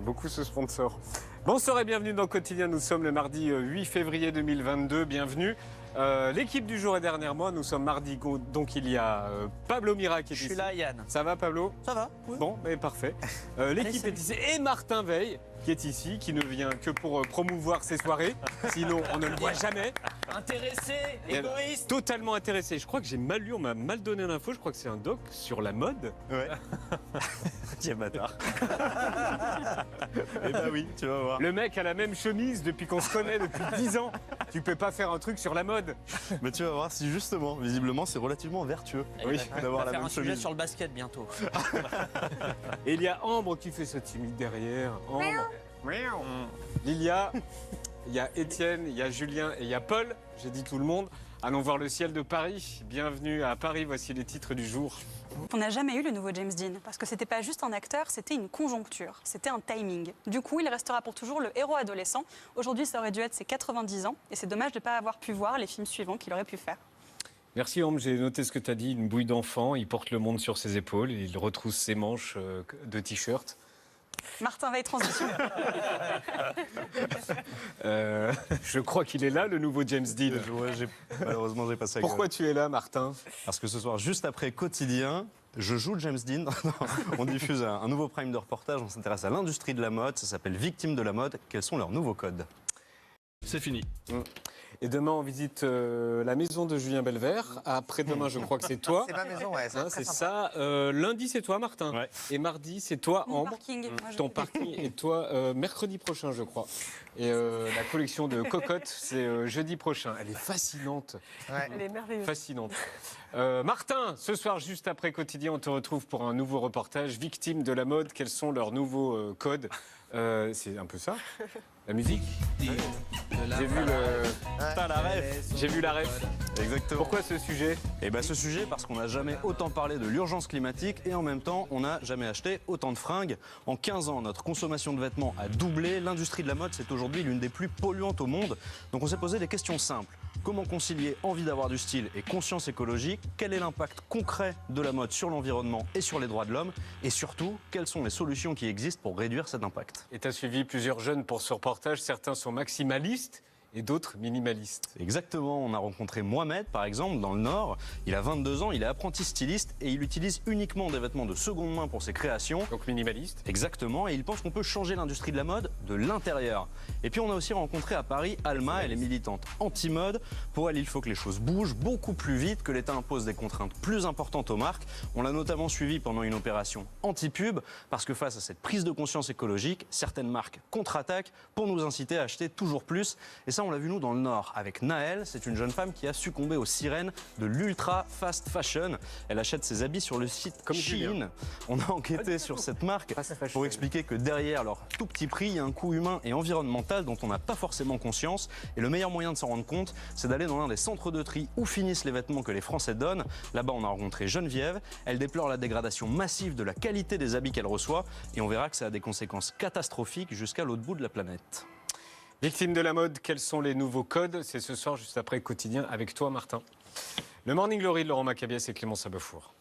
Beaucoup ce sponsor. Bonsoir et bienvenue dans Quotidien. Nous sommes le mardi 8 février 2022. Bienvenue. L'équipe du jour est derrière moi. Nous sommes mardi, donc il y a Pablo Mira qui est ici. Je suis là, Yann. Ça va, Pablo? Ça va, oui. Bon, mais parfait. L'équipe est ici. Et Martin Veil qui est ici, qui ne vient que pour promouvoir ses soirées. Sinon, on ne le voit jamais. Intéressé, égoïste. Totalement intéressé. Je crois que j'ai mal lu, on m'a mal donné l'info. Je crois que c'est un doc sur la mode. Ouais. Tiens, bâtard. Eh ben oui, tu vas voir. Le mec a la même chemise depuis qu'on se connaît depuis 10 ans. Tu peux pas faire un truc sur la mode. Mais tu vas voir si justement, visiblement, c'est relativement vertueux Oui, d'avoir On va la faire même un sujet chemise. sur le basket bientôt. Et il y a Ambre qui fait sa timide derrière. Ambre. Lilia, il y a Étienne, il y a Julien et il y a Paul. J'ai dit tout le monde. Allons voir le ciel de Paris. Bienvenue à Paris. Voici les titres du jour. On n'a jamais eu le nouveau James Dean, parce que c'était pas juste un acteur, c'était une conjoncture, c'était un timing. Du coup, il restera pour toujours le héros adolescent. Aujourd'hui, ça aurait dû être ses 90 ans, et c'est dommage de ne pas avoir pu voir les films suivants qu'il aurait pu faire. Merci Ambre, j'ai noté ce que tu as dit. Une bouille d'enfant, il porte le monde sur ses épaules, il retrousse ses manches de t-shirt. Martin Veil, transition. Je crois qu'il est là, le nouveau James Dean. Malheureusement, j'ai passé à Pourquoi tu es là, Martin? Parce que ce soir, juste après Quotidien, je joue James Dean. On diffuse un nouveau prime de reportage. On s'intéresse à l'industrie de la mode. Ça s'appelle Victimes de la mode. Quels sont leurs nouveaux codes? C'est fini. Et demain, on visite la maison de Julien Belvert. Après-demain, je crois que c'est toi. C'est ma maison, ouais. Hein, c'est ça. Lundi, c'est toi, Martin. Ouais. Et mardi, c'est toi, Mon Ambre. parking. Moi, je- Ton parking et toi, mercredi prochain, je crois. Et la collection de cocottes, c'est jeudi prochain. Elle est fascinante. Ouais. Elle est merveilleuse. Fascinante. Martin, ce soir, juste après Quotidien, on te retrouve pour un nouveau reportage. Victimes de la mode, quels sont leurs nouveaux codes? C'est un peu ça, la musique. J'ai vu T'as la ref. j'ai vu la ref. Exactement. Pourquoi ce sujet? Eh bien, ce sujet, parce qu'on n'a jamais autant parlé de l'urgence climatique et en même temps, on n'a jamais acheté autant de fringues. En 15 ans, notre consommation de vêtements a doublé. L'industrie de la mode, c'est aujourd'hui l'une des plus polluantes au monde. Donc, on s'est posé des questions simples. Comment concilier envie d'avoir du style et conscience écologique? Quel est l'impact concret de la mode sur l'environnement et sur les droits de l'homme? Et surtout, quelles sont les solutions qui existent pour réduire cet impact? Et tu as suivi plusieurs jeunes pour ce reportage. Certains sont maximalistes et d'autres minimalistes. Exactement, on a rencontré Mohamed par exemple dans le Nord, il a 22 ans, il est apprenti styliste et il utilise uniquement des vêtements de seconde main pour ses créations. Donc minimaliste. Exactement, et il pense qu'on peut changer l'industrie de la mode de l'intérieur. Et puis on a aussi rencontré à Paris Alma, elle est militante anti-mode. Pour elle, il faut que les choses bougent beaucoup plus vite, que l'État impose des contraintes plus importantes aux marques. On l'a notamment suivi pendant une opération anti-pub, parce que face à cette prise de conscience écologique, certaines marques contre-attaquent pour nous inciter à acheter toujours plus. Et ça, on l'a vu nous dans le Nord avec Naël, c'est une jeune femme qui a succombé aux sirènes de l'ultra fast fashion. Elle achète ses habits sur le site Comme Shein. Julien. On a enquêté sur cette marque Fast fashion. pour expliquer que derrière leur tout petit prix, il y a un coût humain et environnemental dont on n'a pas forcément conscience. Et le meilleur moyen de s'en rendre compte, c'est d'aller dans l'un des centres de tri où finissent les vêtements que les Français donnent. Là-bas, on a rencontré Geneviève. Elle déplore la dégradation massive de la qualité des habits qu'elle reçoit. Et on verra que ça a des conséquences catastrophiques jusqu'à l'autre bout de la planète. Victimes de la mode, quels sont les nouveaux codes? C'est ce soir, juste après Quotidien, avec toi, Martin. Le Morning Glory de Laurent Macabiès et Clément Sabefour.